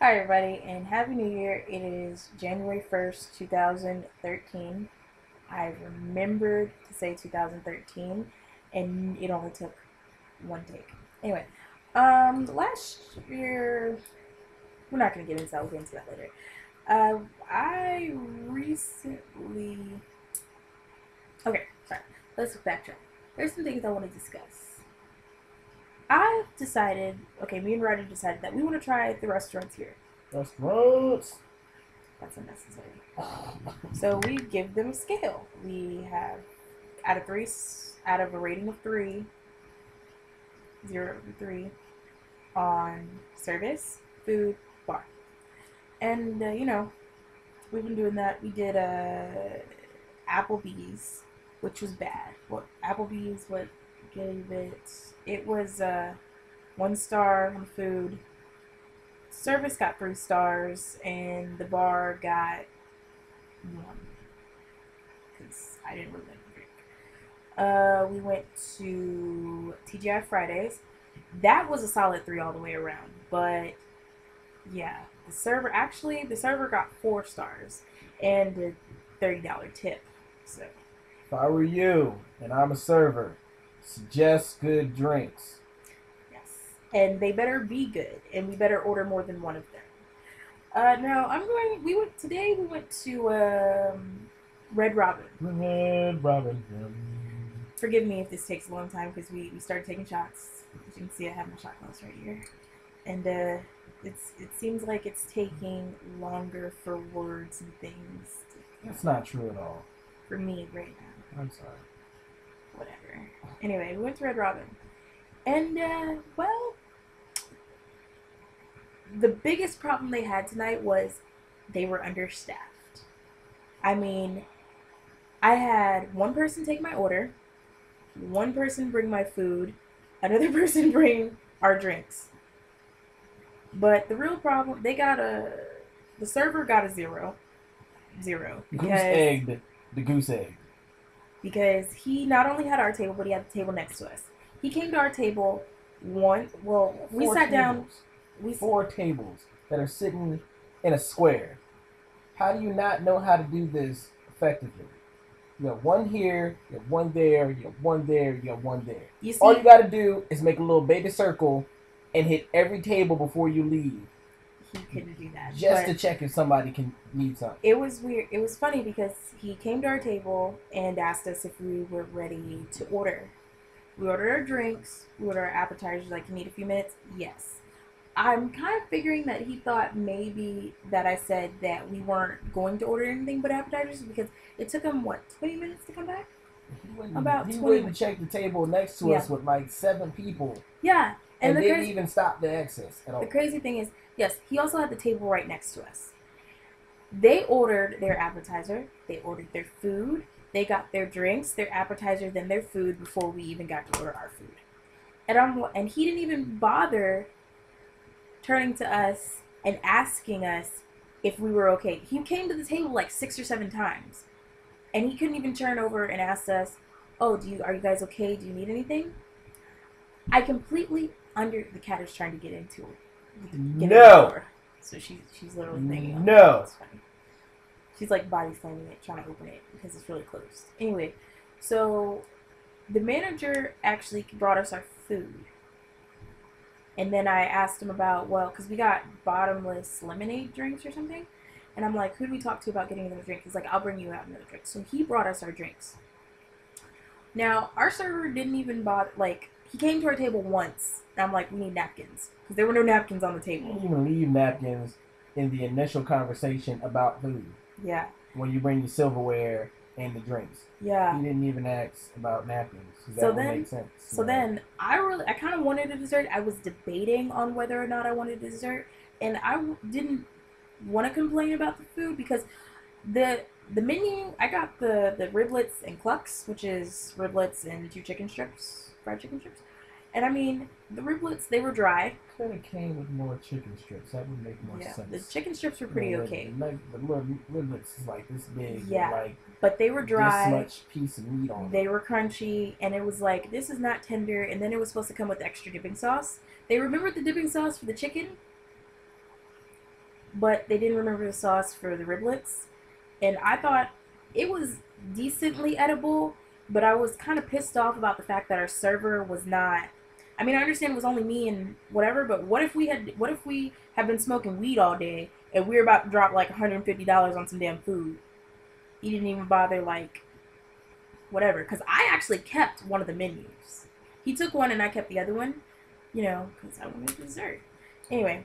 Hi, everybody, and Happy New Year. It is January 1st, 2013. I remembered to say 2013, and it only took one take. Anyway, last year, we're not going to get into that, we'll get into that later. I recently. Okay, sorry. Let's backtrack. There's some things I want to discuss. I decided, okay, me and Ryder decided that we want to try the restaurants here. Restaurants. That's unnecessary. So we give them a scale. We have out of a rating of 3, 0 to 3 on service, food, bar, and we've been doing that. We did Applebee's, which was bad. What gave it? It was 1 star on food. Service got 3 stars, and the bar got 1 because I didn't really like the drink. We went to TGI Fridays. That was a solid 3 all the way around. But yeah, the server got 4 stars and a $30 tip. So If I were you and I'm a server, suggest good drinks. yes, and they better be good, and we better order more than one of them. Now I'm going. We went today. We went to Red Robin. Red Robin. Forgive me if this takes a long time because we started taking shots. As you can see, I have my shot glass right here, and it seems like it's taking longer for words and things. That's not true at all. For me right now. I'm sorry. Whatever. Anyway, we went to Red Robin, and well, the biggest problem they had tonight was they were understaffed. I mean, I had one person take my order, one person bring my food, another person bring our drinks. But the real problem, the server got a 0, 0 The goose egg. because he not only had our table, but he had the table next to us. He came to our table we sat down. Four tables that are sitting in a square. How do you not know how to do this effectively? You have one here, you have one there, you have one there, you have one there. All you got to do is make a little baby circle and hit every table before you leave. He couldn't do that. Just to check if somebody can need something. It was weird. It was funny because he came to our table and asked us if we were ready to order. We ordered our drinks. We ordered our appetizers. Like, you need a few minutes? Yes. I'm kind of figuring that he thought maybe that I said that we weren't going to order anything but appetizers because it took him, 20 minutes to come back? He went to check the table next to us with like 7 people. Yeah. And didn't even stop the access at all. The crazy thing is, yes, he also had the table right next to us. They ordered their appetizer. They ordered their food. They got their drinks, their appetizer, then their food before we even got to order our food. And he didn't even bother turning to us and asking us if we were okay. He came to the table like 6 or 7 times, and he couldn't even turn over and ask us, "Oh, are you guys okay? Do you need anything?" I completely the cat is trying to get into it. No. So she's literally thinking. No. It's funny. She's like body slamming it, trying to open it because it's really closed. Anyway, so the manager actually brought us our food. And then I asked him about, because we got bottomless lemonade drinks or something. And I'm like, who do we talk to about getting another drink? He's like, I'll bring you out another drink. So he brought us our drinks. Now, our server didn't even bother, he came to our table once. And I'm like, we need napkins. Because there were no napkins on the table. You didn't even leave napkins in the initial conversation about food. Yeah. When you bring your silverware and the drinks. Yeah. You didn't even ask about napkins. That would make sense. So then I kind of wanted a dessert. I was debating on whether or not I wanted a dessert, and I didn't want to complain about the food because the menu, I got the riblets and clucks, which is riblets and 2 chicken strips, fried chicken strips. And I mean, the riblets, they were dry. Could have came with more chicken strips. That would make more sense. The chicken strips were pretty okay. The riblets is like this big. Yeah, but they were dry. This much piece of meat on them. They were crunchy, and it was like, this is not tender. And then it was supposed to come with extra dipping sauce. They remembered the dipping sauce for the chicken. but they didn't remember the sauce for the riblets. And I thought it was decently edible, but I was kind of pissed off about the fact that our server was not. I mean, I understand it was only me and whatever, but what if we had been smoking weed all day and we were about to drop like $150 on some damn food? He didn't even bother like whatever, because I actually kept one of the menus. He took one and I kept the other one, you know, because I wanted dessert. Anyway,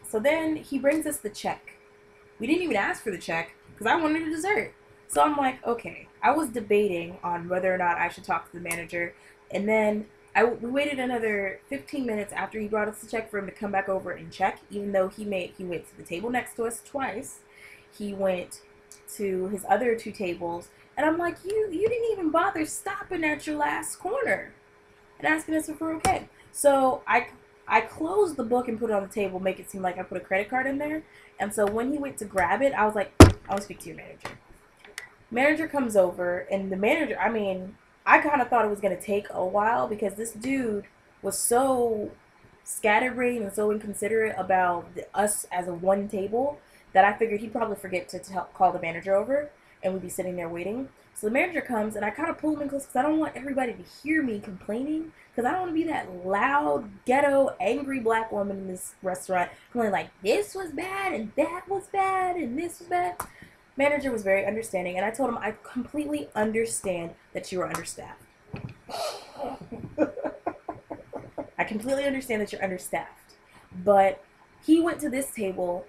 so then he brings us the check. We didn't even ask for the check because I wanted a dessert. So I'm like, okay. I was debating on whether or not I should talk to the manager, and then we waited another 15 minutes after he brought us the check for him to come back over and check. Even though he went to the table next to us twice, he went to his other two tables, and I'm like, you didn't even bother stopping at your last corner and asking us if we're okay. So I closed the book and put it on the table, make it seem like I put a credit card in there. And so when he went to grab it, I was like, I want to speak to your manager. Manager comes over, and the manager, I mean, I kind of thought it was going to take a while because this dude was so scatterbrained and so inconsiderate about us as a one table that I figured he'd probably forget to call the manager over, and we'd be sitting there waiting. So the manager comes, and I kind of pull him in close because I don't want everybody to hear me complaining, because I don't want to be that loud, ghetto, angry black woman in this restaurant complaining like, this was bad, and that was bad, and this was bad. Manager was very understanding, and I told him I completely understand that you are understaffed. I completely understand that you're understaffed. But he went to this table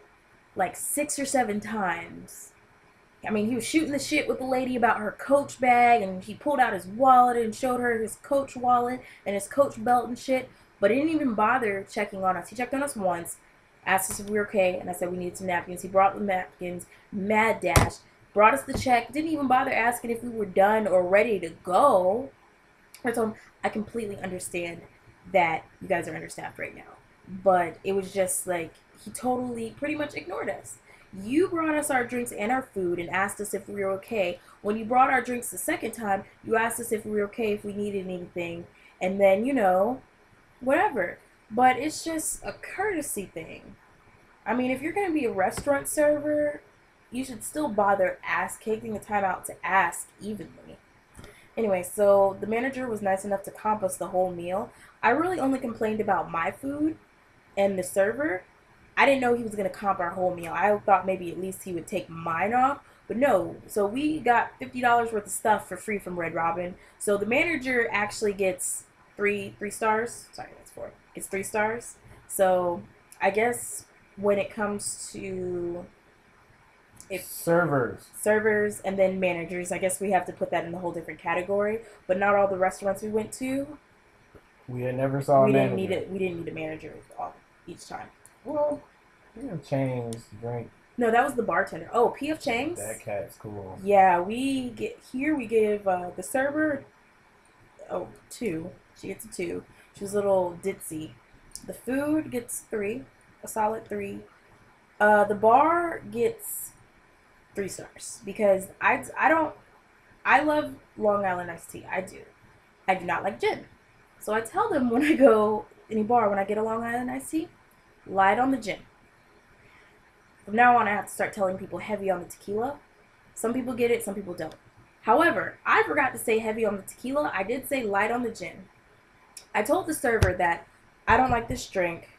like 6 or 7 times. I mean, he was shooting the shit with the lady about her Coach bag, and he pulled out his wallet and showed her his Coach wallet and his Coach belt and shit, but he didn't even bother checking on us. He checked on us once, asked us if we were okay, and I said we needed some napkins. He brought the napkins, mad dash, brought us the check, didn't even bother asking if we were done or ready to go. I told him, I completely understand that you guys are understaffed right now, but it was just like, he totally pretty much ignored us. You brought us our drinks and our food and asked us if we were okay. When you brought our drinks the second time, you asked us if we were okay, if we needed anything, and then, you know, whatever. But it's just a courtesy thing. I mean, if you're going to be a restaurant server, you should still bother taking the time out to ask evenly. Anyway, so the manager was nice enough to comp us the whole meal. I really only complained about my food and the server. I didn't know he was going to comp our whole meal. I thought maybe at least he would take mine off. But no, so we got $50 worth of stuff for free from Red Robin. So the manager actually gets three stars. Sorry, that's 4. Gets 3 stars. So I guess when it comes to servers and then managers, I guess we have to put that in a whole different category. But not all the restaurants we went to, we never saw a manager. We didn't need a manager each time. Well, P.F. Chang's drink. No, that was the bartender. Oh, P.F. Chang's? That cat's cool. Yeah, we give the server 2. She gets a 2. She's a little ditzy. The food gets 3, a solid 3. The bar gets 3 stars because I love Long Island iced tea. I do. I do not like gin. So I tell them when I go any bar, when I get a Long Island iced tea, light on the gin. From now on, I have to start telling people heavy on the tequila. Some people get it, some people don't. However, I forgot to say heavy on the tequila. I did say light on the gin. I told the server that I don't like this drink.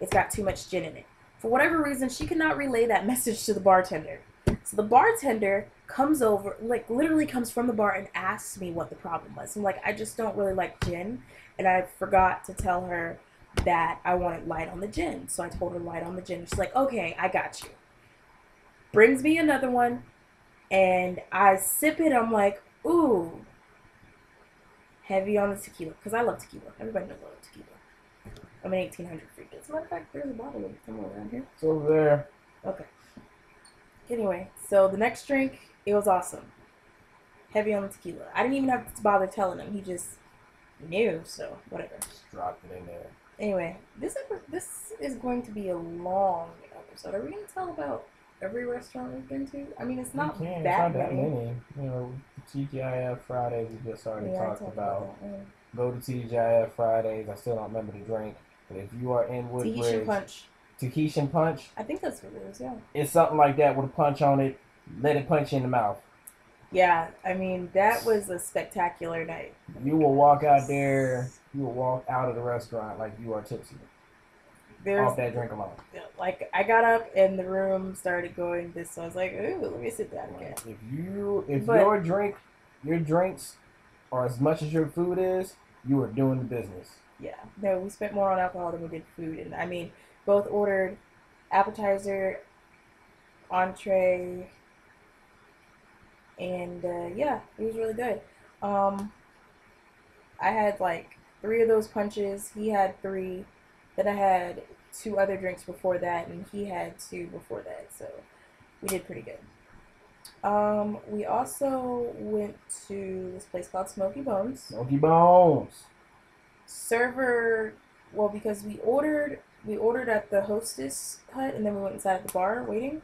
It's got too much gin in it. For whatever reason, she could not relay that message to the bartender. So the bartender comes over, like literally comes from the bar and asks me what the problem was. I'm like, I just don't really like gin. And I forgot to tell her that I wanted light on the gin. So I told her light on the gin. She's like, okay, I got you. Brings me another one, and I sip it. I'm like, ooh, heavy on the tequila. Because I love tequila. Everybody knows I love tequila. I'm an 1800 freak. As a matter of fact, there's a bottle of it somewhere around here. It's over there. Okay. Anyway, so the next drink, it was awesome. Heavy on the tequila. I didn't even have to bother telling him. He just knew, so whatever. Just dropped it in there. Anyway, this is going to be a long episode. Are we going to tell about every restaurant we've been to? I mean, it's not that many. You know, TGIF Fridays we just already talked about. Go to TGIF Fridays. I still don't remember the drink. But if you are in Woodbridge, Tahitian punch. I think that's what it is, yeah. It's something like that with a punch on it. Let it punch you in the mouth. Yeah, I mean, that was a spectacular night. You will walk out there. You will walk out of the restaurant like you are tipsy. Off that drink alone. Like, I got up and the room started going this, so I was like, ooh, let me sit down again. If your drinks are as much as your food is, you are doing the business. Yeah, no, we spent more on alcohol than we did food, and I mean, both ordered appetizer, entree, and yeah, it was really good. I had like 3 of those punches. He had 3. Then I had 2 other drinks before that, and he had 2 before that. So we did pretty good. We also went to this place called Smoky Bones. Smoky Bones. Server, well, because we ordered at the hostess hut, and then we went inside at the bar waiting.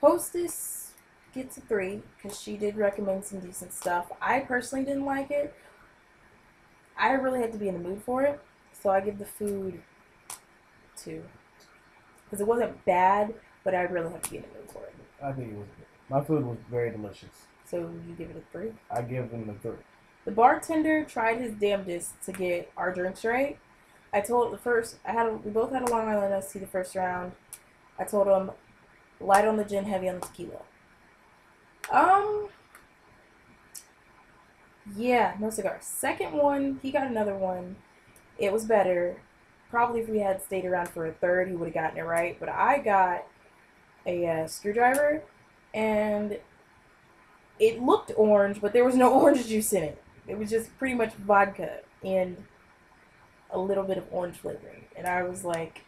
Hostess gets a 3 because she did recommend some decent stuff. I personally didn't like it. I really had to be in the mood for it, so I give the food 2 because it wasn't bad, but I really had to be in the mood for it. I think it was good. My food was very delicious. So you give it a 3? I give them the 3. The bartender tried his damnedest to get our drinks right. I told we both had a Long Island iced tea the first round. I told him light on the gin, heavy on the tequila. Yeah, no cigar. Second one, he got another one. It was better. Probably if we had stayed around for a third, he would have gotten it right. But I got a screwdriver, and it looked orange, but there was no orange juice in it. It was just pretty much vodka and a little bit of orange flavoring. And I was like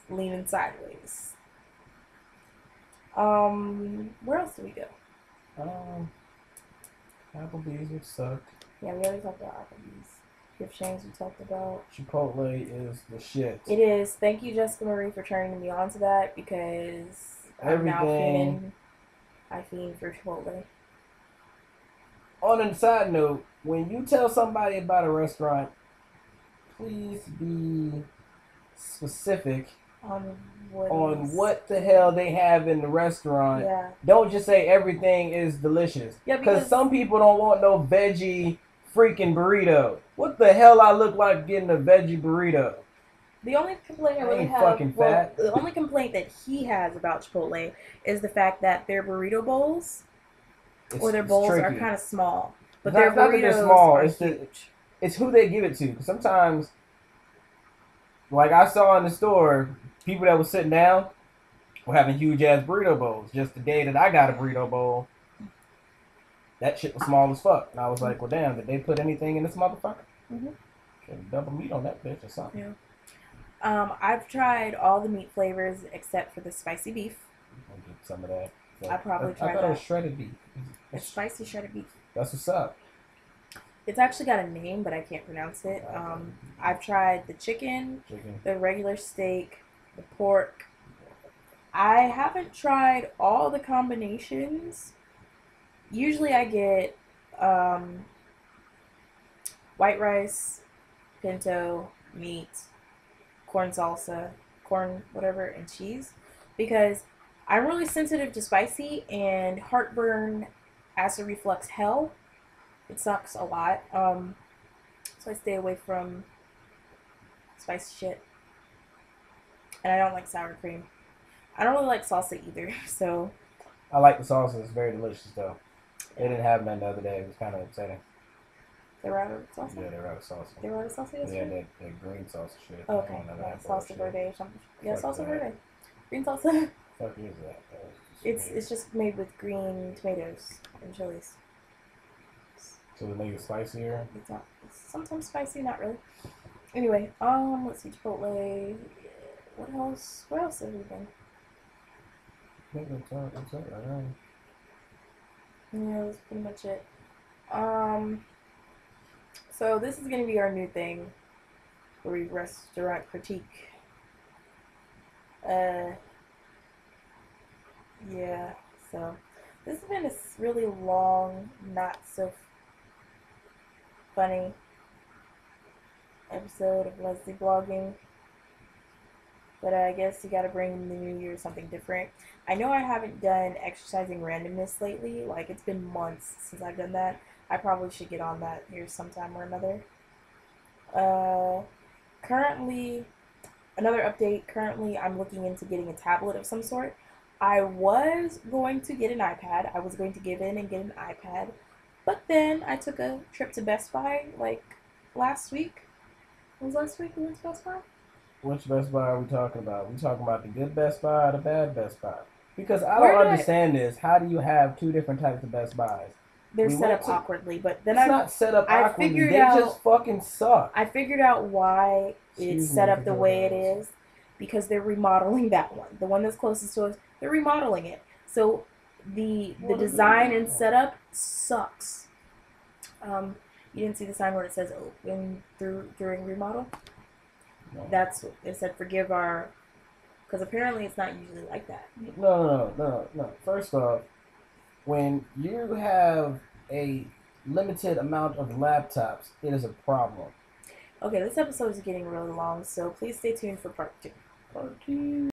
leaning sideways. Where else did we go? Applebee's, which sucked. Yeah, we already talked about Applebee's. Gift Shames we talked about. Chipotle is the shit. It is. Thank you, Jessica Marie, for turning me on to that because I'm now I fiend for Chipotle. On a side note, when you tell somebody about a restaurant, please be specific on what the hell they have in the restaurant. Yeah. Don't just say everything is delicious. Yeah, because some people don't want no veggie freaking burrito. What the hell I look like getting a veggie burrito? The only complaint I really have, the only complaint that he has about Chipotle is the fact that their burrito bowls their bowls are kind of small. But their burritos are huge. It's who they give it to. Because sometimes, like I saw in the store, people that were sitting down were having huge ass burrito bowls. Just the day that I got a burrito bowl, that shit was small as fuck. And I was like, well, damn, did they put anything in this motherfucker? Mm-hmm. Should have double meat on that bitch or something. Yeah. I've tried all the meat flavors except for the spicy beef. I'll get some of that. I probably tried that. I thought it was shredded beef. It's spicy shredded beef. That's what's up. It's actually got a name, but I can't pronounce it. I've tried the chicken, the regular steak, the pork. I haven't tried all the combinations. Usually I get white rice, pinto, meat, corn salsa, corn whatever, and cheese. Because I'm really sensitive to spicy, and heartburn, acid reflux hell. It sucks a lot. So I stay away from spicy shit. And I don't like sour cream. I don't really like salsa either, so. I like the salsa. It's very delicious, though. They didn't have none the other day. It was kind of upsetting. They were out of salsa? Yeah, they were out of salsa. They were out of salsa yesterday? Yeah, that green salsa shit. Oh, okay. Yeah, salsa verde or something. Yeah, salsa verde. Green salsa. Fuck is that? It's just made with green tomatoes and chilies. So it makes it spicier? It's not. It's sometimes spicy, not really. Anyway, let's see, Chipotle. What else? Where else have we been? I think that's it right now. Yeah, that's pretty much it. So this is gonna be our new thing, where we restaurant critique. Yeah. So this has been a really long, not so funny episode of Leslie blogging. But I guess you gotta bring the new year something different. I know I haven't done exercising randomness lately. Like, it's been months since I've done that. I probably should get on that here sometime or another. Uh, Currently, another update. Currently, I'm looking into getting a tablet of some sort. I was going to get an iPad. I was going to give in and get an iPad. But then I took a trip to Best Buy like last week. It was last week we went to Best Buy? Which Best Buy are we talking about? We talking about the good Best Buy or the bad Best Buy? Because I Where don't did understand this. How do you have two different types of Best Buys? they're We set went up to. awkwardly, but then It's not set up I awkwardly. figured They out just fucking suck. I figured out why it's Excuse me set if up it the goes way it on. is because they're remodeling that one. The one that's closest to us, they're remodeling it. So the What are they design and doing? setup sucks. You didn't see the sign where it says open during remodel? No. That's what it said. Forgive our, because apparently it's not usually like that. No. First off, when you have a limited amount of laptops, it is a problem. Okay, this episode is getting really long, so please stay tuned for part 2. Part two.